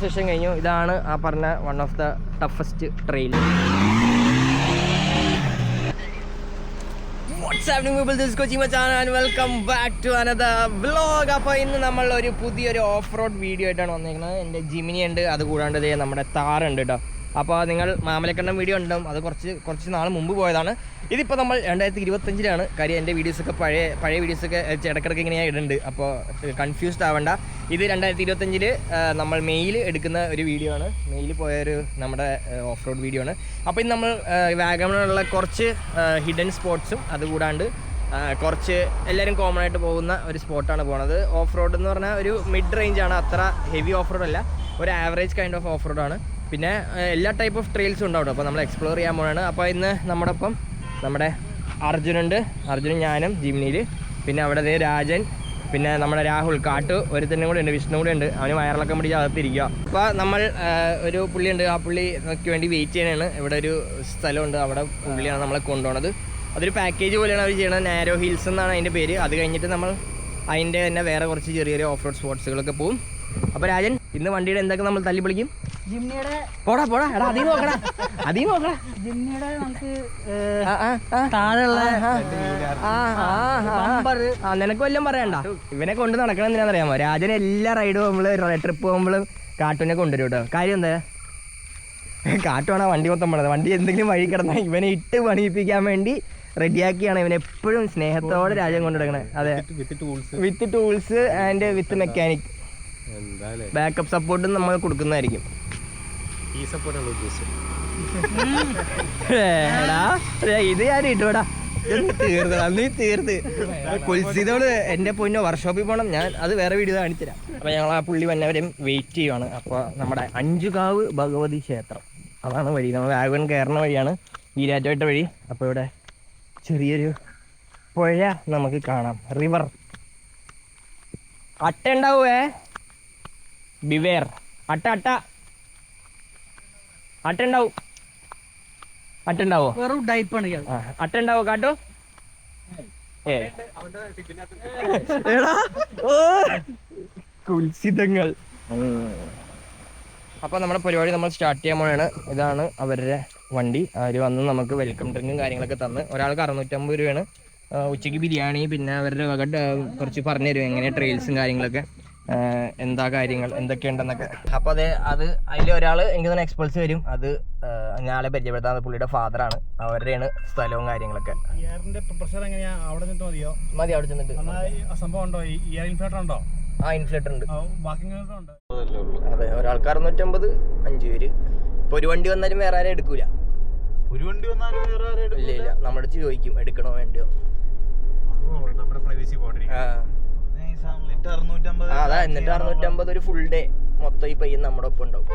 Session കഴിഞ്ഞു. ഇതാണ് ആ പറഞ്ഞ one of the toughest trail. Welcome back to another vlog. അപ്പോൾ ഇന്ന് നമ്മൾ ഒരു പുതിയൊരു ഓഫ് റോഡ് വീഡിയോ ആയിട്ടാണ് വന്നിരിക്കുന്നത്. എൻ്റെ ജിമിനി ഉണ്ട്, അതുകൂടാണ്ട് നമ്മുടെ താറുണ്ട് കേട്ടോ. അപ്പോൾ നിങ്ങൾ മാമലക്കണ്ണം വീഡിയോ ഉണ്ടാവും, അത് കുറച്ച് നാൾ മുമ്പ് പോയതാണ്. ഇതിപ്പോൾ നമ്മൾ 2025 കാര്യം. എൻ്റെ വീഡിയോസൊക്കെ പഴയ വീഡിയോസൊക്കെ ഇടയ്ക്കിടയ്ക്ക് ഇങ്ങനെ ഇടുന്നുണ്ട്, അപ്പോൾ കൺഫ്യൂസ്ഡ് ആവേണ്ട. ഇത് 2025 നമ്മൾ മെയിൽ എടുക്കുന്ന ഒരു വീഡിയോ ആണ്. മെയിൽ പോയൊരു നമ്മുടെ ഓഫ് റോഡ് വീഡിയോ ആണ്. അപ്പോൾ ഇന്ന് നമ്മൾ വാഗമണിലുള്ള കുറച്ച് ഹിഡൻ സ്പോട്ട്സും അതുകൂടാണ്ട് കുറച്ച് എല്ലാവരും കോമൺ ആയിട്ട് പോകുന്ന ഒരു സ്പോട്ടാണ് പോകുന്നത്. ഓഫ് റോഡ് എന്ന് പറഞ്ഞാൽ ഒരു മിഡ് റേഞ്ചാണ്, അത്ര ഹെവി ഓഫ് റോഡ് അല്ല, ഒരു ആവറേജ് കൈൻഡ് ഓഫ് ഓഫ് റോഡാണ്. പിന്നെ എല്ലാ ടൈപ്പ് ഓഫ് ട്രെയിൽസും ഉണ്ടാവും. അപ്പോൾ നമ്മൾ എക്സ്പ്ലോർ ചെയ്യാൻ പോവാണ്. അപ്പോൾ ഇന്ന് നമ്മുടെ ഒപ്പം നമ്മുടെ അർജുനുണ്ട്, അർജുനും ഞാനും ജിമ്നിയിൽ. പിന്നെ അവിടെ രാജൻ, പിന്നെ നമ്മുടെ രാഹുൽ, കാട്ടു ഒരുത്തനും കൂടെ ഉണ്ട്, വിഷ്ണു കൂടെ ഉണ്ട്. അവന് വയറിളക്കം പിടിച്ച് അകത്തിരിക്കുക. അപ്പോൾ നമ്മൾ ഒരു പുള്ളിയുണ്ട്, ആ പുള്ളിക്ക് വേണ്ടി വെയിറ്റ് ചെയ്യാനാണ്. ഇവിടെ ഒരു സ്ഥലമുണ്ട്, അവിടെ പുള്ളിയാണ് നമ്മളെ കൊണ്ടുപോകുന്നത്. അതൊരു പാക്കേജ് പോലെയാണ് അവർ ചെയ്യുന്നത്. നാരോ ഹിൽസ് എന്നാണ് അതിൻ്റെ പേര്. അത് കഴിഞ്ഞിട്ട് നമ്മൾ അതിൻ്റെ തന്നെ വേറെ കുറച്ച് ചെറിയ ഓഫ് റോഡ് സ്പോട്സുകളൊക്കെ പോകും. അപ്പോൾ രാജൻ, ഇന്ന് വണ്ടിയുടെ എന്തൊക്കെ നമ്മൾ തല്ലി പൊളിക്കും? പോടാ എടാ അതീ നോക്കടാ ജിമ്മിയുടെ നമുക്ക് താഴെയുള്ള നിനക്ക് വല്ലതും പറയണ്ട. ഇവനെ കൊണ്ട് നടക്കണം എന്തിനാണെന്നറിയാമോ? രാജൻ എല്ലാ റൈഡ് പോകുമ്പോഴും ട്രിപ്പ് പോകുമ്പോഴും കാട്ടുവിനെ കൊണ്ടുവരും കേട്ടോ. കാര്യം എന്താ, കാട്ടുവാണ് വണ്ടി മൊത്തം പണിത്. വണ്ടി എന്തെങ്കിലും വഴി കിടന്നാൽ ഇവനെ ഇട്ട് പണിയിപ്പിക്കാൻ വേണ്ടി റെഡിയാക്കിയാണ് ഇവൻ എപ്പോഴും സ്നേഹത്തോടെ രാജൻ കൊണ്ടുനടക്കണേ. അതെ, with tools and with mechanic. Backup സപ്പോർട്ടും നമ്മൾ കൊടുക്കുന്നതായിരിക്കും. ഇത് ഞാൻ ഇട്ടുവിടാ, നീ തീർത്ത് കൊൽസിതോട് എൻ്റെ പൊന്നോ വർക്ക്ഷോപ്പിൽ പോകണം. ഞാൻ അത് വേറെ വീഡിയോ കാണിച്ചുതരാം. അപ്പോൾ ഞങ്ങൾ ആ പുള്ളി വന്നവരെയും വെയിറ്റ് ചെയ്യുവാണ്. അപ്പോൾ നമ്മുടെ അഞ്ചുകാവ് ഭഗവതി ക്ഷേത്രം, അതാണ് വഴി. നമ്മൾ വാഗൺ കയറുന്ന വഴിയാണ്, ഈരാറ്റോട്ട വഴി. അപ്പോൾ ഇവിടെ ചെറിയൊരു പുഴ നമുക്ക് കാണാം, റിവർ. അട്ട ഉണ്ടാവുമേ, ബിവേർ. അട്ട ഉണ്ടാവോ? വെറും ഡൈപ്പാണ്. അട്ട ഉണ്ടാവോ കാട്ടോ? കുൽസിതങ്ങൾ. അപ്പോൾ നമ്മുടെ പരിപാടി നമ്മൾ സ്റ്റാർട്ട് ചെയ്യാൻ പോലെയാണ്. ഇതാണ് അവരുടെ വണ്ടി. അവർ വന്ന് നമുക്ക് വെൽക്കം ഡ്രിങ്കും കാര്യങ്ങളൊക്കെ തന്ന്. ഒരാൾക്ക് 650 രൂപയാണ്. ഉച്ചയ്ക്ക് ബിരിയാണി, പിന്നെ അവരുടെ വക കുറച്ച് പറഞ്ഞു തരും എങ്ങനെ ട്രെയിൽസും കാര്യങ്ങളൊക്കെ, എന്താ കാര്യങ്ങൾ എന്തൊക്കെയുണ്ടെന്നൊക്കെ. അപ്പോൾ അതിൽ ഒരാൾ എനിക്ക് തന്നെ എക്സ്പൾസ് വരും. അത് ഞാളെ പരിചയപ്പെടുത്താൻ പുള്ളിയുടെ ഫാദറാണ്. അവരുടെയാണ് സ്ഥലവും കാര്യങ്ങളൊക്കെ. മതി അവിടെ ചെന്നിട്ട്. ആ ഇൻഫ്ലേറ്റർ ഉണ്ട്. അതെ, ഒരാൾക്ക് 650, 5 പേര്. ഇപ്പൊ ഒരു വണ്ടി വന്നാലും വേറെ ആരും എടുക്കൂല. ഇല്ല, നമ്മുടെ അടുത്ത് ചോദിക്കും എടുക്കണോ വേണ്ടിയോ. അതാ, എന്നിട്ട് 650 ഒരു ഫുൾ ഡേ മൊത്തം ഈ പയ്യൻ നമ്മുടെ ഒപ്പം ഉണ്ടാവും.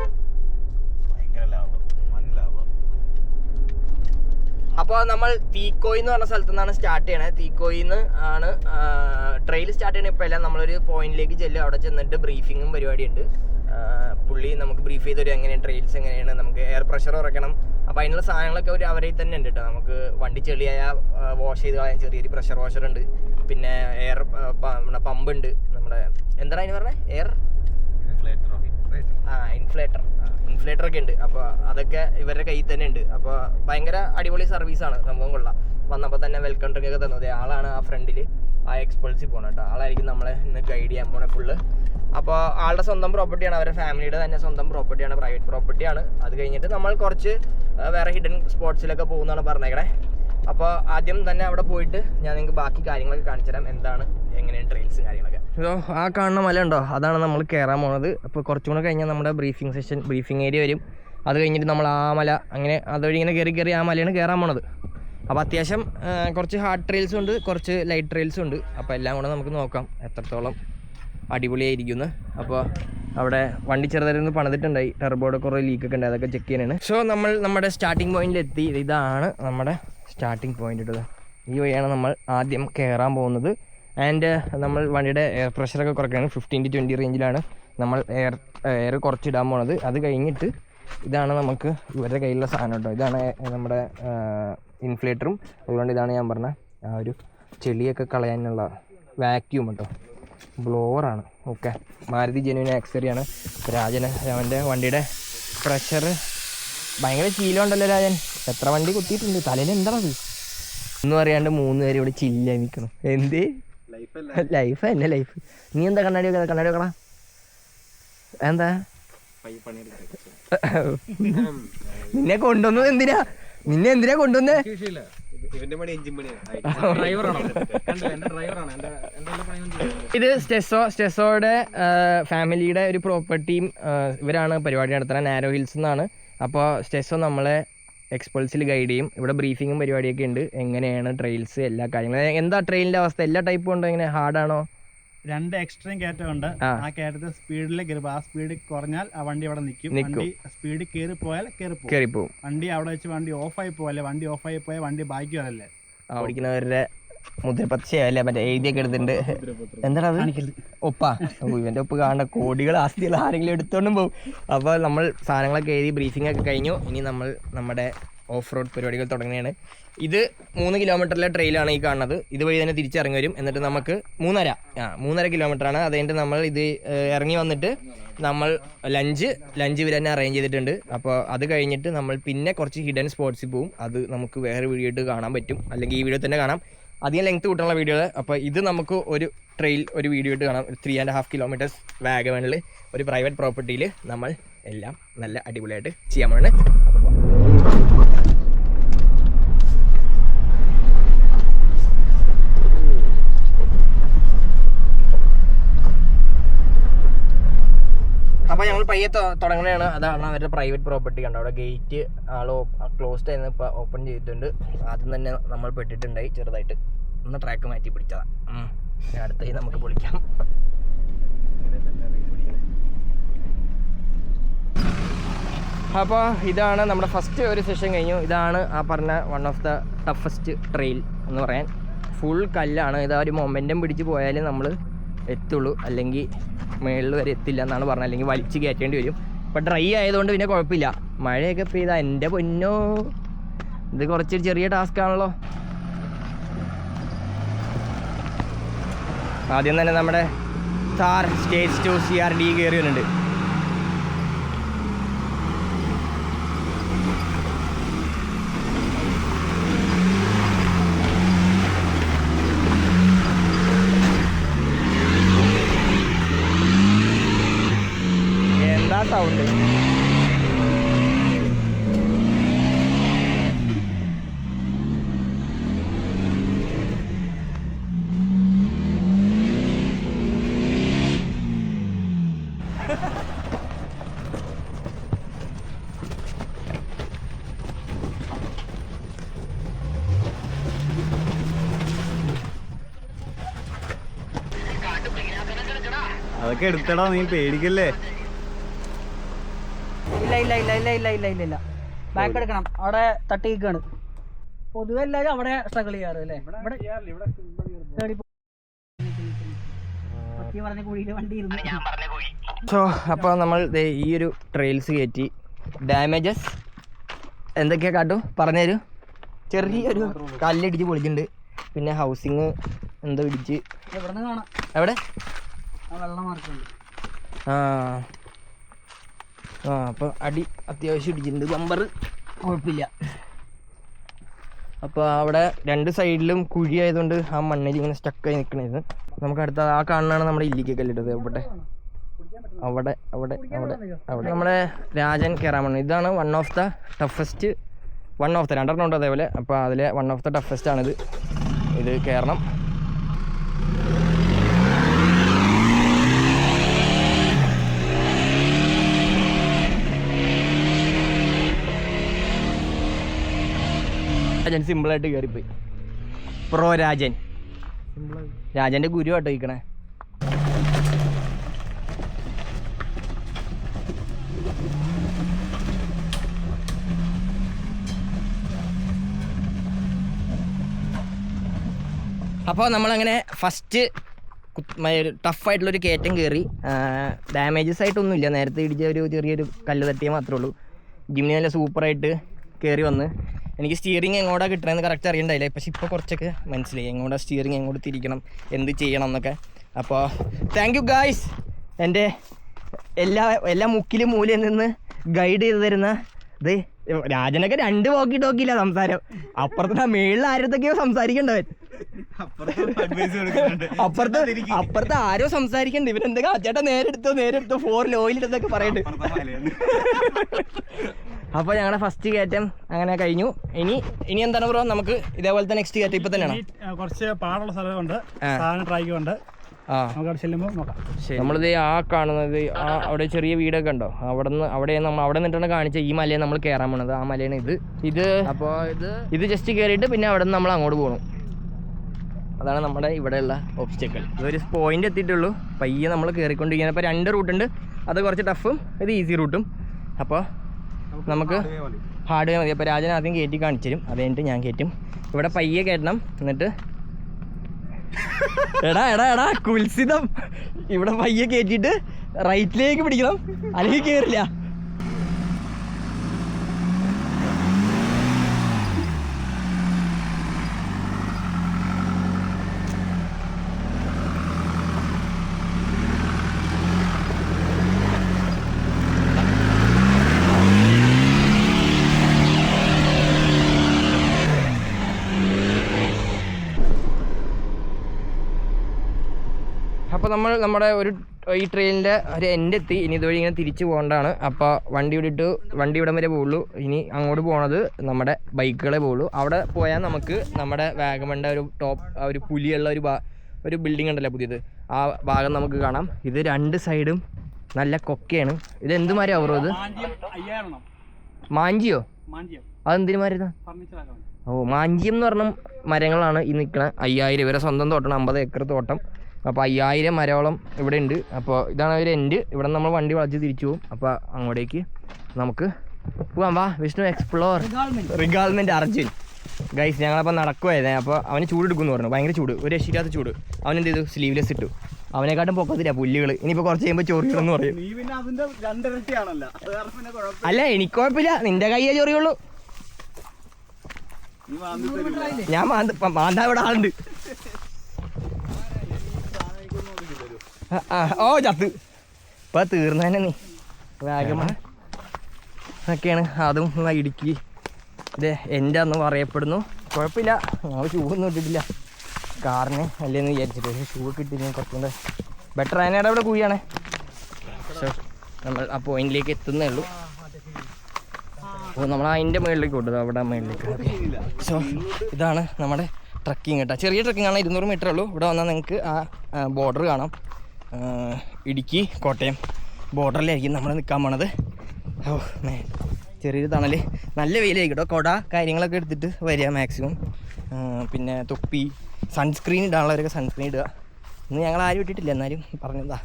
അപ്പോൾ നമ്മൾ തീക്കോയി എന്ന് പറഞ്ഞ സ്ഥലത്തു നിന്നാണ് സ്റ്റാർട്ട് ചെയ്യണത്. തീക്കോയിന്ന് ആണ് ട്രെയിൽ സ്റ്റാർട്ട് ചെയ്യണത്. ഇപ്പോൾ എല്ലാം നമ്മളൊരു പോയിന്റിലേക്ക് ചെല്ലും. അവിടെ ചെന്നിട്ട് ബ്രീഫിങ്ങും പരിപാടിയുണ്ട്. പുള്ളി നമുക്ക് ബ്രീഫ് ചെയ്തൊരു എങ്ങനെയാണ് ട്രെയിൽസ് എങ്ങനെയാണ്, നമുക്ക് എയർ പ്രഷർ കുറയ്ക്കണം. അപ്പോൾ അതിനുള്ള സാധനങ്ങളൊക്കെ ഒരു അവരെ തന്നെ ഉണ്ട് കേട്ടോ. നമുക്ക് വണ്ടി ചെളിയായ വാഷ് ചെയ്ത് കളയാൻ ചെറിയൊരു പ്രഷർ വാഷർ ഉണ്ട്. പിന്നെ എയർ പമ്പ് ഉണ്ട്. നമ്മുടെ എന്താണ് അതിന് പറഞ്ഞത്, എയർ ഇൻഫ്ലേറ്റർ ഒക്കെ ഉണ്ട്. അപ്പോൾ അതൊക്കെ ഇവരുടെ കയ്യിൽ തന്നെ ഉണ്ട്. അപ്പോൾ ഭയങ്കര അടിപൊളി സർവീസാണ്, സംഭവം കൊള്ളാം. വന്നപ്പോൾ തന്നെ വെൽക്കം ഡ്രിങ്ക് ഒക്കെ തന്നത് ആളാണ്. ആ ഫ്രണ്ടിൽ ആ എക്സ്പൾസിൽ പോകണം കേട്ടോ. ആളായിരിക്കും നമ്മളെ ഇന്ന് ഗൈഡ് ചെയ്യാൻ പോണേ ഫുള്ള്. അപ്പോൾ ആളുടെ സ്വന്തം പ്രോപ്പർട്ടിയാണ്, അവരുടെ ഫാമിലിയുടെ തന്നെ സ്വന്തം പ്രോപ്പർട്ടിയാണ്, പ്രൈവറ്റ് പ്രോപ്പർട്ടിയാണ്. അത് കഴിഞ്ഞിട്ട് നമ്മൾ കുറച്ച് വേറെ ഹിഡൻ സ്പോട്സിലൊക്കെ പോകുന്നതാണ് പറഞ്ഞേക്കണേ. അപ്പോൾ ആദ്യം തന്നെ അവിടെ പോയിട്ട് ഞാൻ നിങ്ങൾക്ക് ബാക്കി കാര്യങ്ങളൊക്കെ കാണിച്ചു തരാം, എന്താണ് എങ്ങനെയാണ് ട്രെയിൽസും കാര്യങ്ങളൊക്കെ. ആ കാണുന്ന മല ഉണ്ടോ, അതാണ് നമ്മൾ കയറാൻ പോകുന്നത്. അപ്പോൾ കുറച്ചും കൂടെ കഴിഞ്ഞാൽ നമ്മുടെ ബ്രീഫിംഗ് ഏരിയ വരും. അത് കഴിഞ്ഞിട്ട് നമ്മൾ ആ മല അങ്ങനെ അതുവഴി ഇങ്ങനെ കയറി ആ മലയാണ് കയറാൻ പോണത്. അപ്പോൾ അത്യാവശ്യം കുറച്ച് ഹാർഡ് ട്രെയിൽസും ഉണ്ട്, കുറച്ച് ലൈറ്റ് ട്രെയിൽസും ഉണ്ട്. അപ്പോൾ എല്ലാം കൂടെ നമുക്ക് നോക്കാം എത്രത്തോളം അടിപൊളിയായിരിക്കുന്നു. അപ്പോൾ അവിടെ വണ്ടി ചെറുതായിരുന്നു പണിതിട്ടുണ്ടായി, ടെർബോയുടെ കുറേ ലീക്കൊക്കെ ഉണ്ട്, അതൊക്കെ ചെക്ക് ചെയ്യാനാണ്. സോ നമ്മൾ നമ്മുടെ സ്റ്റാർട്ടിംഗ് പോയിന്റിലെത്തി. ഇതാണ് നമ്മുടെ സ്റ്റാർട്ടിംഗ് പോയിന്റ് ഇട്ടത്. ഈ വഴിയാണ് നമ്മൾ ആദ്യം കയറാൻ പോകുന്നത്. ആൻഡ് നമ്മൾ വണ്ടിയുടെ എയർ പ്രഷറൊക്കെ കുറയ്ക്കുകയാണ്. 15 to 20 റേഞ്ചിലാണ് നമ്മൾ എയർ കുറച്ചിടാൻ പോണത്. അത് കഴിഞ്ഞിട്ട് ഇതാണ് നമുക്ക് ഇവരുടെ കയ്യിലുള്ള സാധനം കേട്ടോ. ഇതാണ് നമ്മുടെ ഇൻഫ്ലേറ്ററും. അതുകൊണ്ട് ഇതാണ് ഞാൻ പറഞ്ഞ ആ ഒരു ചെളിയൊക്കെ കളയാനുള്ള വാക്യൂം കേട്ടോ. ബ്ലോവറാണ്. ഓക്കെ, മാരുതി ജെന്യൂൻ ആക്സറിയാണ്. രാജന് അവൻ്റെ വണ്ടിയുടെ പ്രഷർ ഭയങ്കര ശീലമുണ്ടല്ലോ രാജൻ. എത്ര വണ്ടി കുത്തിയിട്ടുണ്ട്, തലയിൽ എന്താണത് ഒന്നും അറിയാണ്ട് 3 പേര് ഇവിടെ ചില്ലായി നിൽക്കണം. എന്ത് ലൈഫ് എന്നെ ലൈഫ്. നീ എന്താ കണ്ണാടി വെക്കാ? കണ്ണാടി വെക്കടാ. എന്താ നിന്നെ കൊണ്ടുവന്നത് എന്തിനാ? നിന്നെ എന്തിനാ കൊണ്ടുവന്നേ? ഇത് സ്റ്റെസോയുടെ ഫാമിലിയുടെ ഒരു പ്രോപ്പർട്ടിയും ഇവരാണ് പരിപാടി നടത്തുന്നത്, നാരോ ഹിൽസ് എന്നാണ്. അപ്പോൾ സ്റ്റെസോ നമ്മളെ എക്സ്പൾസിൽ ഗൈഡ് ചെയ്യും. ഇവിടെ ബ്രീഫിങ്ങും പരിപാടിയൊക്കെ ഉണ്ട്, എങ്ങനെയാണ് ട്രെയിൽസ്, എല്ലാ കാര്യങ്ങളും. എന്താ ട്രെയിനിൻ്റെ അവസ്ഥ? എല്ലാ ടൈപ്പും ഉണ്ടോ? എങ്ങനെ ഹാർഡാണോ? 2 എക്സ്ട്രീം കയറ്റമുണ്ട്. ആ കയറ്റത്തിൽ സ്പീഡിലേക്ക് കയറും. ആ സ്പീഡ് കുറഞ്ഞാൽ ആ വണ്ടി അവിടെ നിൽക്കും. വണ്ടി സ്പീഡ് കയറി പോയാൽ കയറിപ്പോവും. വണ്ടി അവിടെ വെച്ച് വണ്ടി ഓഫായി പോയല്ലേ, വണ്ടി ഓഫായി പോയാൽ വണ്ടി ബാക്കി വരല്ലേ. ഓടിക്കുന്നവരുടെ മുദ്രപത്രയല്ലേ മറ്റേ എഴുതിയൊക്കെ എടുത്തിട്ടുണ്ട്. എന്താണ് അത്? ഒപ്പാ. ഇവന്റെ ഒപ്പ് കാണേണ്ട കോടികൾ ആസ്തികൾ ആരെങ്കിലും എടുത്തോണ്ടും പോകും. അപ്പോൾ നമ്മൾ സാധനങ്ങളൊക്കെ എഴുതി ബ്രീഫിംഗ് ഒക്കെ കഴിഞ്ഞു. ഇനി നമ്മൾ നമ്മുടെ ഓഫ് റോഡ് പരിപാടികൾ തുടങ്ങുകയാണ്. ഇത് 3 കിലോമീറ്ററിലെ ട്രെയിലാണ് ഈ കാണുന്നത്. ഇതുവഴി തന്നെ തിരിച്ചിറങ്ങി വരും. എന്നിട്ട് നമുക്ക് 3.5 കിലോമീറ്ററാണ്. അത് കഴിഞ്ഞിട്ട് നമ്മൾ ഇത് ഇറങ്ങി വന്നിട്ട് നമ്മൾ ലഞ്ച് ഇവർ തന്നെ അറേഞ്ച് ചെയ്തിട്ടുണ്ട്. അപ്പോൾ അത് കഴിഞ്ഞിട്ട് നമ്മൾ പിന്നെ കുറച്ച് ഹിഡൻ സ്പോട്ട്സിൽ പോകും. അത് നമുക്ക് വേറെ വീഡിയോ ആയിട്ട് കാണാൻ പറ്റും, അല്ലെങ്കിൽ ഈ വീഡിയോ തന്നെ കാണാം. അധികം ലെങ്ത് കൂട്ടാനുള്ള വീഡിയോ. അപ്പോൾ ഇത് നമുക്ക് ഒരു വീഡിയോ ആയിട്ട് കാണാം. 3.5 കിലോമീറ്റേഴ്സ് വാഗമണിൽ ഒരു പ്രൈവറ്റ് പ്രോപ്പർട്ടിയിൽ നമ്മൾ എല്ലാം നല്ല അടിപൊളിയായിട്ട് ചെയ്യാൻ പോവാണ്. അപ്പോൾ ഞങ്ങൾ പയ്യെ തുടങ്ങുന്നതാണ്. അതാണ് അവരുടെ പ്രൈവറ്റ് പ്രോപ്പർട്ടി. കണ്ടോ അവിടെ ഗേറ്റ് ക്ലോസ്ഡ് ആയിരുന്നു, ഇപ്പോൾ ഓപ്പൺ ചെയ്തിട്ടുണ്ട്. ആദ്യം തന്നെ നമ്മൾ പെട്ടിട്ടുണ്ടായി ചെറുതായിട്ട്. ഒന്ന് ട്രാക്ക് മാറ്റി പിടിച്ചതാ. അടുത്ത നമുക്ക് പൊളിക്കാം. അപ്പോൾ ഇതാണ് നമ്മുടെ ഫസ്റ്റ് ഒരു സെഷൻ കഴിഞ്ഞു. ഇതാണ് ആ പറഞ്ഞ one of the toughest trail എന്ന് പറയാൻ. ഫുൾ കല്ലാണ്. ഇതാ ഒരു മൊമെൻറ്റം പിടിച്ച് പോയാൽ നമ്മൾ എത്തുള്ളൂ, അല്ലെങ്കിൽ മേളിൽ വരെ എത്തില്ല എന്നാണ് പറഞ്ഞത്, അല്ലെങ്കിൽ വലിച്ച് കയറ്റേണ്ടി വരും. ഇപ്പം ഡ്രൈ ആയതുകൊണ്ട് പിന്നെ കുഴപ്പമില്ല. മഴയൊക്കെ പെയ്താൽ എൻ്റെ പൊന്നോ, ഇത് കുറച്ച് ചെറിയ ടാസ്ക് ആണല്ലോ. ആദ്യം തന്നെ നമ്മുടെ താർ സ്റ്റേജ് 2 CRD കയറി വരുന്നുണ്ട്. എന്താ സൗണ്ട്? അതൊക്കെ എടുത്തടാ, നീ പേടിക്കല്ലേ. ഇല്ല ബാക്ക് എടുക്കണം. അവിടെ തട്ടി നിൽക്കാണ്. പൊതുവെ എല്ലാവരും അവിടെ സ്ട്രഗിൾ ചെയ്യാറ് അല്ലേ. സോ അപ്പോൾ നമ്മൾ ഈ ഒരു ട്രെയിൽസ് കയറ്റി. ഡാമേജസ് എന്തൊക്കെയാ കാട്ടു പറഞ്ഞുതരൂ. ചെറിയൊരു കല്ലിടിച്ച് പൊളിച്ചിട്ടുണ്ട്. പിന്നെ ഹൗസിങ് എന്തോ ഇടിച്ച് എവിടെ അപ്പോൾ അടി അത്യാവശ്യം ഇടിച്ചിട്ടുണ്ട്. ബമ്പർ കുഴപ്പമില്ല. അപ്പോൾ അവിടെ 2 സൈഡിലും കുഴി ആയതുകൊണ്ട് ആ മണ്ണിൽ ഇങ്ങനെ സ്റ്റക്കായി നിൽക്കണത്. നമുക്ക് അടുത്ത ആ കാണുന്നതാണ് നമ്മുടെ ഇല്ലിക്ക് കല്ലിട്ടത്. അവിടെ നമ്മുടെ രാജൻ കയറാൻ വന്നു. ഇതാണ് വൺ ഓഫ് ദ ടഫസ്റ്റ്. 2 ഉണ്ട് അതേപോലെ. അപ്പോൾ അതിലെ വൺ ഓഫ് ദ ടഫസ്റ്റ് ആണിത്. ഇത് കയറണം. രാജൻ സിമ്പിളായിട്ട് കയറിപ്പോയി. പ്രോ രാജൻ്റെ ഗുരു ആട്ടോ ഇരിക്കണേ. അപ്പോൾ നമ്മളങ്ങനെ ഫസ്റ്റ് ടഫായിട്ടുള്ളൊരു കയറ്റം കയറി. ഡാമേജസ് ആയിട്ടൊന്നുമില്ല. നേരത്തെ ഇടിച്ച ഒരു ചെറിയൊരു കല്ല് തട്ടിയേ മാത്രമേ ഉള്ളൂ. ജിമ്മിനി നല്ല സൂപ്പറായിട്ട് കയറി വന്ന്. എനിക്ക് സ്റ്റിയറിങ് എങ്ങോട്ടാണ് കിട്ടണമെന്ന് കറക്റ്റ് അറിയണ്ടായില്ല. പക്ഷെ ഇപ്പോൾ കുറച്ചൊക്കെ മനസ്സിലായി എങ്ങോട്ടാണ് സ്റ്റിയറിങ്, എങ്ങോട്ട് തിരിക്കണം, എന്ത് ചെയ്യണം എന്നൊക്കെ. അപ്പോൾ താങ്ക് യു ഗായ്സ്, എൻ്റെ എല്ലാ മുക്കിലും മൂലയിൽ നിന്ന് ഗൈഡ് ചെയ്ത് തരുന്ന ഇത്. രാജനൊക്കെ 2 ടോക്കിയില്ല സംസാരം. അപ്പുറത്തെ മേളിൽ ആരത്തൊക്കെയോ സംസാരിക്കണ്ടവൻ, അപ്പുറത്ത് ആരോ സംസാരിക്കണ്ട. ഇവരെന്തൊക്കെ ചേട്ടാ നേരെടുത്തോ 4 ലോയിലിട്ടെന്നൊക്കെ പറയുന്നുണ്ട്. അപ്പോൾ ഞങ്ങളുടെ ഫസ്റ്റ് കയറ്റം അങ്ങനെ കഴിഞ്ഞു. ഇനി എന്താണ് ബ്രോ, നമുക്ക് ഇതേപോലത്തെ നെക്സ്റ്റ് കയറ്റം ഇപ്പൊ തന്നെയാണ്. കുറച്ച് പാടുള്ള സ്ഥലമുണ്ട്, ട്രൈക്കുണ്ട്. നമ്മളിത് ആ കാണുന്നത് അവിടെ ചെറിയ വീടൊക്കെ ഉണ്ടോ, അവിടെ നിന്നിട്ടാണ് കാണിച്ച ഈ മലയെ നമ്മൾ കയറാൻ പോണത്. ആ മലയാണ് ഇത്. അപ്പോൾ ഇത് ജസ്റ്റ് കയറിയിട്ട് പിന്നെ അവിടെ നിന്ന് നമ്മൾ അങ്ങോട്ട് പോകണം. അതാണ് നമ്മുടെ ഇവിടെയുള്ള ഒബ്സ്റ്റക്കിൾ. ഇതൊരു പോയിന്റ് എത്തിയിട്ടുള്ളൂ. പയ്യെ നമ്മൾ കയറിക്കൊണ്ടിരിക്കുന്നത്. അപ്പോൾ 2 റൂട്ടുണ്ട്, അത് കുറച്ച് ടഫും ഇത് ഈസി റൂട്ടും. അപ്പോൾ നമുക്ക് ഹാർഡ് വേ മതി. അപ്പോൾ രാജൻ ആദ്യം കയറ്റി കാണിച്ചു തരും, അത് കഴിഞ്ഞിട്ട് ഞാൻ കയറ്റും. ഇവിടെ പയ്യെ കയറ്റണം. എന്നിട്ട് എടാ കുൽസിതം, ഇവിടെ പയ്യെ കയറ്റിയിട്ട് റൈറ്റിലേക്ക് പിടിക്കണം, അല്ലെങ്കിൽ കയറില്ല. അപ്പോൾ നമ്മുടെ ഈ ട്രെയിനിൻ്റെ ഒരു എൻഡ് എത്തി. ഇനി ഇതുവഴി ഇങ്ങനെ തിരിച്ചു പോകേണ്ടതാണ്. അപ്പോൾ വണ്ടി ഇവിടം വരെ പോകുള്ളൂ. ഇനി അങ്ങോട്ട് പോകണത് നമ്മുടെ ബൈക്കുകളെ പോകുള്ളൂ. അവിടെ പോയാൽ നമുക്ക് നമ്മുടെ വാഗമണിൻ്റെ ഒരു പുലിയുള്ള ഒരു ബിൽഡിംഗ് ഉണ്ടല്ലോ പുതിയത്, ആ ഭാഗം നമുക്ക് കാണാം. ഇത് 2 സൈഡും നല്ല കൊക്കയാണ്. ഇത് എന്ത് മരം അവറോ? ഇത് മാഞ്ചിയോ? അതെന്തിനു മരം? മാഞ്ചിയം എന്ന് പറഞ്ഞ മരങ്ങളാണ് ഈ നിൽക്കണ. 5000 ഇവരെ സ്വന്തം തോട്ടം, 50 ഏക്കർ തോട്ടം. അപ്പോൾ 5000 മരത്തോളം ഇവിടെ ഉണ്ട്. അപ്പോൾ ഇതാണ് ഒരു എൻഡ്. ഇവിടെ നമ്മൾ വണ്ടി വളച്ച് തിരിച്ചു പോകും. അപ്പോൾ അങ്ങോട്ടേക്ക് നമുക്ക് പോകാം. വാ വിഷ്ണു, എക്സ്പ്ലോർ. റിഗാൾമെൻറ്റ് അർജുൻ ഗൈസ്. ഞങ്ങളപ്പോൾ നടക്കുമായിരുന്നേ. അപ്പോൾ അവന് ചൂട് എടുക്കുമെന്ന് പറഞ്ഞു, ഭയങ്കര ചൂട്, ഒരു രക്ഷിക്കാത്ത ചൂട്. അവനെന്ത് ചെയ്തു, സ്ലീവ്ലെസ് ഇട്ടു. അവനെക്കാട്ടും പൊക്കത്തില്ല പുല്ലുകൾ. ഇനിയിപ്പോൾ കുറച്ച് കഴിയുമ്പോൾ ചൊറിയണമെന്ന് പറയും. അല്ല എനിക്ക് കുഴപ്പമില്ല, നിന്റെ കയ്യേ ചൊറിയുള്ളൂ. ഞാൻ മാന്താ ഇവിടെ ആളുണ്ട്. ഓ ചത്ത് ഇപ്പൊ തീർന്നതന്നെ. നീ വാഗമൺ ഒക്കെയാണ്. അതും ഇടുക്കി ഇത് എൻ്റെ അന്ന് പറയപ്പെടുന്നു. കുഴപ്പമില്ല, ഞങ്ങൾ ഷൂ ഒന്നും ഇട്ടിട്ടില്ല കാറിന് അല്ലേന്ന് വിചാരിച്ചിട്ട്. പക്ഷേ ഷൂ ഒക്കെ ഇട്ടിട്ട് കുറച്ചുകൂടെ ബെറ്റർ. അതിനേടെ ഇവിടെ കൂടിയാണേ. സോ നമ്മൾ ആ പോയിന്റിലേക്ക് എത്തുന്നേ ഉള്ളൂ. അപ്പോൾ നമ്മൾ അതിൻ്റെ മുകളിലേക്ക് കൊണ്ടു, അവിടെ മുകളിലേക്ക്. സോ ഇതാണ് നമ്മുടെ ട്രക്കിങ് കേട്ടോ. ചെറിയ ട്രക്കിംഗ് ആണ്, 200 മീറ്റർ ഉള്ളൂ. ഇവിടെ വന്നാൽ നിങ്ങൾക്ക് ആ ബോർഡർ കാണാം. ഇടുക്കി കോട്ടയം ബോർഡറിലായിരിക്കും നമ്മൾ നിൽക്കാൻ പോണത്. ഓ മേ, ചെറിയൊരു തണൽ, നല്ല വെയിലായിരിക്കും കേട്ടോ. കുട കാര്യങ്ങളൊക്കെ എടുത്തിട്ട് വരിക മാക്സിമം. പിന്നെ തൊപ്പി, സൺസ്ക്രീൻ ഇടാനുള്ളവരൊക്കെ സൺസ്ക്രീൻ ഇടുക. ഇന്ന് ഞങ്ങൾ ആരും ഇട്ടിട്ടില്ല, എന്നാലും പറഞ്ഞതാ.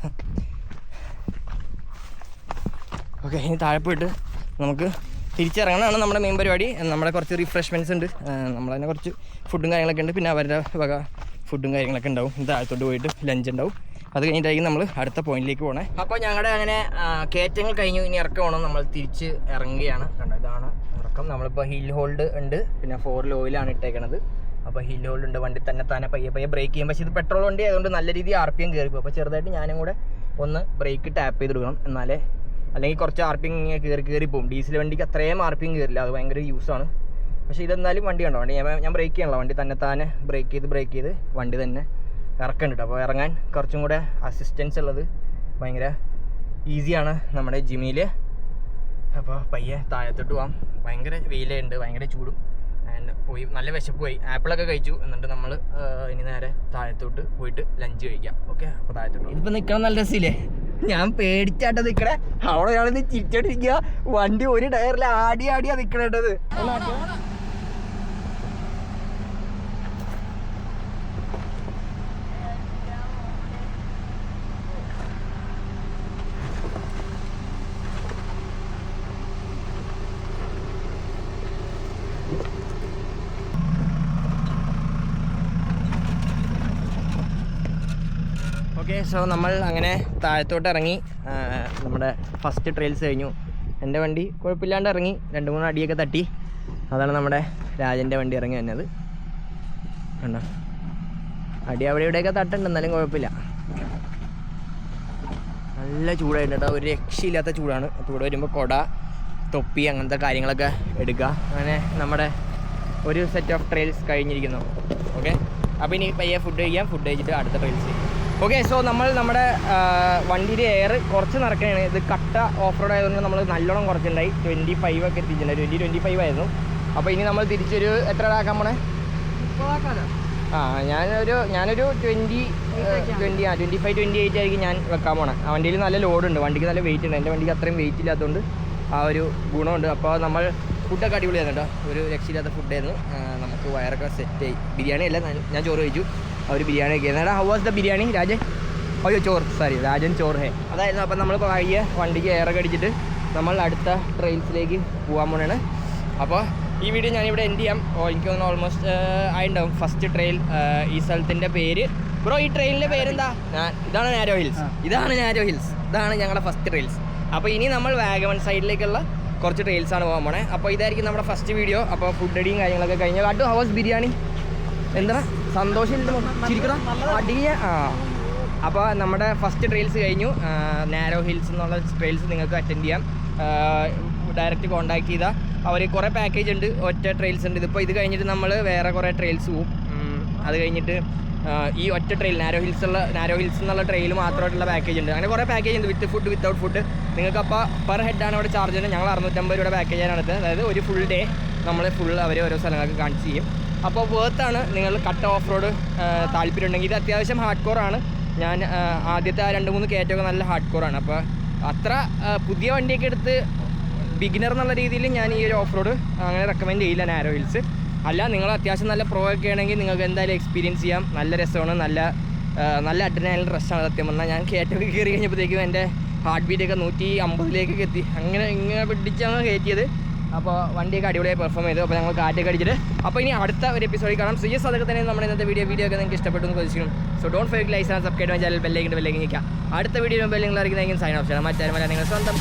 ഓക്കെ, ഇനി താഴെ പോയിട്ട് നമുക്ക് തിരിച്ചിറങ്ങണമെന്നാണ് നമ്മുടെ മെയിൻ പരിപാടി. നമ്മുടെ കുറച്ച് റിഫ്രഷ്മെൻറ്റ്സ് ഉണ്ട്, നമ്മൾ തന്നെ കുറച്ച് ഫുഡും കാര്യങ്ങളൊക്കെ ഉണ്ട്. പിന്നെ അവരുടെ വക ഫുഡും കാര്യങ്ങളൊക്കെ ഉണ്ടാവും. താഴത്തോട്ട് പോയിട്ട് ലഞ്ച് ഉണ്ടാവും. അത് കഴിഞ്ഞിട്ടായിരിക്കും നമ്മൾ അടുത്ത പോയിന്റിലേക്ക് പോകണേ. അപ്പോൾ ഞങ്ങളുടെ അങ്ങനെ കയറ്റങ്ങൾ കഴിഞ്ഞു. ഇനി ഇറക്കം വേണം, നമ്മൾ തിരിച്ച് ഇറങ്ങുകയാണ്. കണ്ടോ, ഇതാണ് ഇറക്കം. നമ്മളിപ്പോൾ ഹിൽ ഹോൾഡ് ഉണ്ട്, പിന്നെ 4 ലോയിലാണ് ഇട്ടേക്കണത്. അപ്പോൾ ഹിൽ ഹോൾഡ് ഉണ്ട്, വണ്ടി തന്നെ പയ്യെ ബ്രേക്ക് ചെയ്യും. പക്ഷേ ഇത് പെട്രോൾ വണ്ടി ആയതുകൊണ്ട് നല്ല രീതിയിൽ RPM കയറിപ്പോകും. അപ്പോൾ ചെറുതായിട്ട് ഞാനും കൂടെ ഒന്ന് ബ്രേക്ക് ടാപ്പ് ചെയ്ത് കൊടുക്കണം, എന്നാലേ, അല്ലെങ്കിൽ കുറച്ച് RPM ഇങ്ങനെ കയറി പോകും. ഡീസൽ വണ്ടിക്ക് അത്രയും RPM കയറില്ല, അത് ഭയങ്കര യൂസാണ്. പക്ഷേ ഇതെന്നാലും വണ്ടി കണ്ടോ, വണ്ടി ഞാൻ ബ്രേക്ക് ചെയ്യണല്ലോ, വണ്ടി തന്നെ ബ്രേക്ക് ചെയ്ത് വണ്ടി തന്നെ ഇറക്കുന്നുണ്ട്. അപ്പോൾ ഇറങ്ങാൻ കുറച്ചും കൂടെ അസിസ്റ്റൻസ് ഉള്ളത് ഭയങ്കര ഈസിയാണ് നമ്മുടെ ജിമ്മിയിൽ. അപ്പോൾ പയ്യെ താഴത്തോട്ട് പോകാം. ഭയങ്കര വെയിലുണ്ട്, ഭയങ്കര ചൂടും. പോയി നല്ല വിശപ്പ് പോയി. ആപ്പിളൊക്കെ കഴിച്ചു. എന്നിട്ട് നമ്മൾ ഇനി നേരെ താഴത്തോട്ട് പോയിട്ട് ലഞ്ച് കഴിക്കാം. ഓക്കെ, അപ്പോൾ താഴത്തോട്ട് ഇതിപ്പോൾ നിൽക്കണം. നല്ല രസമില്ലേ? ഞാൻ പേടിച്ചാട്ട നിൽക്കണേ. അവിടെ ഒരാളിത് ചിരിച്ചോണ്ടിരിക്കുക. വണ്ടി ഒരു ടയറിൽ ആടിയാ നിൽക്കണേണ്ടത്. ഓക്കെ, സോ നമ്മൾ അങ്ങനെ താഴത്തോട്ട് ഇറങ്ങി. നമ്മുടെ ഫസ്റ്റ് ട്രെയിൽസ് കഴിഞ്ഞു. എൻ്റെ വണ്ടി കുഴപ്പമില്ലാണ്ട് ഇറങ്ങി, 2-3 അടിയൊക്കെ തട്ടി. അതാണ് നമ്മുടെ രാജൻ്റെ വണ്ടി ഇറങ്ങി വന്നത്. കണ്ടോ, അടി അവിടെ ഇവിടെയൊക്കെ തട്ടുണ്ട്, എന്നാലും കുഴപ്പമില്ല. നല്ല ചൂടായിട്ട് കേട്ടോ, ഒരു രക്ഷയില്ലാത്ത ചൂടാണ്. അപ്പോൾ ഇവിടെ വരുമ്പോൾ കുട, തൊപ്പി അങ്ങനത്തെ കാര്യങ്ങളൊക്കെ എടുക്കുക. അങ്ങനെ നമ്മുടെ ഒരു സെറ്റ് ഓഫ് ട്രെയിൽസ് കഴിഞ്ഞിരിക്കുന്നു. ഓക്കെ, അപ്പോൾ ഇനി പയ്യെ ഫുഡ് കഴിക്കാം. ഫുഡ് കഴിച്ചിട്ട് അടുത്ത ട്രെയിൽസ്. ഓക്കെ, സോ നമ്മൾ നമ്മുടെ വണ്ടിയുടെ എയർ കുറച്ച് നടക്കുകയാണ്. ഇത് കട്ട ഓഫ് റോഡ് ആയതുകൊണ്ട് നമ്മൾ നല്ലോണം കുറച്ചുണ്ടായി. 25 ഒക്കെ എത്തിച്ചിട്ടുണ്ടായി. 25 ആയിരുന്നു. അപ്പോൾ ഇനി നമ്മൾ തിരിച്ചൊരു എത്ര ആക്കാൻ പോണേ? ഞാനൊരു 25-28 ആയിരിക്കും ഞാൻ വെക്കാൻ പോണേ. ആ വണ്ടിയിൽ നല്ല ലോഡുണ്ട്, വണ്ടിക്ക് നല്ല വെയിറ്റ് ഉണ്ട്. എൻ്റെ വണ്ടിക്ക് അത്രയും വെയിറ്റ് ഇല്ലാത്തതുകൊണ്ട് ആ ഒരു ഗുണമുണ്ട്. അപ്പോൾ നമ്മൾ ഫുഡൊക്കെ അടിപൊളിയായിരുന്നു കേട്ടോ, ഒരു രക്ഷയില്ലാത്ത ഫുഡായിരുന്നു. നമുക്ക് വയറൊക്കെ സെറ്റായി. ബിരിയാണി അല്ല, ഞാൻ ചോറ് കഴിച്ചു. അവർ ബിരിയാണി ഒക്കെ ആയിരുന്നു. How was the biryani Rajan? അയ്യോ രാജൻ ചോറ് ഹേ അതായിരുന്നു. അപ്പം നമ്മൾ പയ്യെ വണ്ടിക്ക് എയറൊക്കെ അടിച്ചിട്ട് നമ്മൾ അടുത്ത ട്രെയിൽസിലേക്ക് പോകാൻ പോണാണ്. അപ്പോൾ ഈ വീഡിയോ ഞാനിവിടെ എൻഡ് ചെയ്യാം. എനിക്ക് തോന്നുന്നു ഓൾമോസ്റ്റ് ആയിട്ടുണ്ടാവും. ഫസ്റ്റ് ട്രെയിൽ ഈ സ്ഥലത്തിൻ്റെ പേര് ബ്രോ, ഈ ട്രെയിനിൻ്റെ പേരെന്താ? ഇതാണ് നാരോ ഹിൽസ്. ഇതാണ് ഞങ്ങളുടെ ഫസ്റ്റ് ട്രെയിൽസ്. അപ്പോൾ ഇനി നമ്മൾ വാഗമൺ സൈഡിലേക്കുള്ള കുറച്ച് ട്രെയിൽസാണ് പോകാൻ പോണേ. അപ്പോൾ ഇതായിരിക്കും നമ്മുടെ ഫസ്റ്റ് വീഡിയോ. അപ്പോൾ ഫുഡ് അടിയും കാര്യങ്ങളൊക്കെ കഴിഞ്ഞു. അഡു ഹൗസ് ബിരിയാണി എന്താ സന്തോഷം ചിരിക്കണം അടിയ. അപ്പോൾ നമ്മുടെ ഫസ്റ്റ് ട്രെയിൽസ് കഴിഞ്ഞു. നാരോ ഹിൽസ് എന്നുള്ള ട്രെയിൽസ് നിങ്ങൾക്ക് അറ്റൻഡ് ചെയ്യാം. ഡയറക്റ്റ് കോൺടാക്ട് ചെയ്താൽ അവർ കുറേ പാക്കേജ് ഉണ്ട്, ഒറ്റ ട്രെയിൽസ് ഉണ്ട്. ഇതിപ്പോൾ ഇത് കഴിഞ്ഞിട്ട് നമ്മൾ വേറെ കുറേ ട്രെയിൽസ് പോവും. അത് കഴിഞ്ഞിട്ട് ഈ ഒറ്റ ട്രെയിൽ നാരോ ഹിൽസ് എന്നുള്ള ട്രെയിൽ മാത്രമായിട്ടുള്ള പാക്കേജ് ഉണ്ട്. അങ്ങനെ കുറേ പാക്കേജ് ഉണ്ട്, വിത്ത് ഫുഡ്, വിത്തൗട്ട് ഫുഡ്. നിങ്ങൾക്ക് അപ്പോൾ പെർ ഹെഡാണ് അവിടെ ചാർജ് ചെയ്യുന്നത്. ഞങ്ങൾ 650 രൂപയുടെ പാക്കേജാണ് എടുത്തത്. അതായത് ഒരു ഫുൾ ഡേ നമ്മൾ ഫുൾ അവർ ഓരോ സ്ഥലങ്ങൾക്ക് കാണിച്ച് ചെയ്യും. അപ്പോൾ വേർത്താണ്. നിങ്ങൾ കട്ട് ഓഫ് റോഡ് താല്പര്യം ഉണ്ടെങ്കിൽ ഇത് അത്യാവശ്യം ഹാർഡ് കോറാണ്. ഞാൻ ആദ്യത്തെ 2-3 കയറ്റമൊക്കെ നല്ല ഹാർഡ് കോറാണ്. അപ്പോൾ അത്ര പുതിയ വണ്ടിയൊക്കെ എടുത്ത് ബിഗിനർ എന്നുള്ള രീതിയിൽ ഞാൻ ഈ ഒരു ഓഫ് റോഡ് അങ്ങനെ റെക്കമെൻഡ് ചെയ്യില്ല നാരോ ഹിൽസ്. അല്ല, നിങ്ങൾ അത്യാവശ്യം നല്ല പ്രോ ഒക്കെ ആണെങ്കിൽ നിങ്ങൾക്ക് എന്തായാലും എക്സ്പീരിയൻസ് ചെയ്യാം. നല്ല രസമാണ്, നല്ല അഡ്രിനാലിൻ റഷാണ് സത്യം പറഞ്ഞാൽ. ഞാൻ കയറ്റമൊക്കെ കയറി കഴിഞ്ഞപ്പോഴത്തേക്കും എൻ്റെ ഹാർട്ട് ബീറ്റൊക്കെ 150 എത്തി. ഇങ്ങനെ പിടിച്ചാണ് കയറ്റിയത്. അപ്പോൾ വണ്ടിയൊക്കെ അടിപൊളിയായി പെർഫോം ചെയ്തു. അപ്പോൾ ഞങ്ങൾ കാറ്റൊക്കെ അടിച്ചിട്ട് അപ്പോൾ ഇനി അടുത്ത ഒരു എപ്പിസോഡിൽ കാണാം. സീരിയസ് അതൊക്കെ തന്നെ നമ്മുടെ ഇന്നത്തെ വീഡിയോ ഒക്കെ നിങ്ങൾക്ക് ഇഷ്ടപ്പെട്ടു എന്ന് പ്രതീക്ഷിക്കുന്നു. So don't fair like and subscribe channel ബെല്ലേക്ക് നിൽക്കുക. അടുത്ത വീഡിയോ ബെല്ലിങ്ങൾ അറിയിക്കുന്നതായിരിക്കും സൈൻ ഓഫ് ചെയ്യണം. മറ്റാരും നിങ്ങൾ സ്വന്തം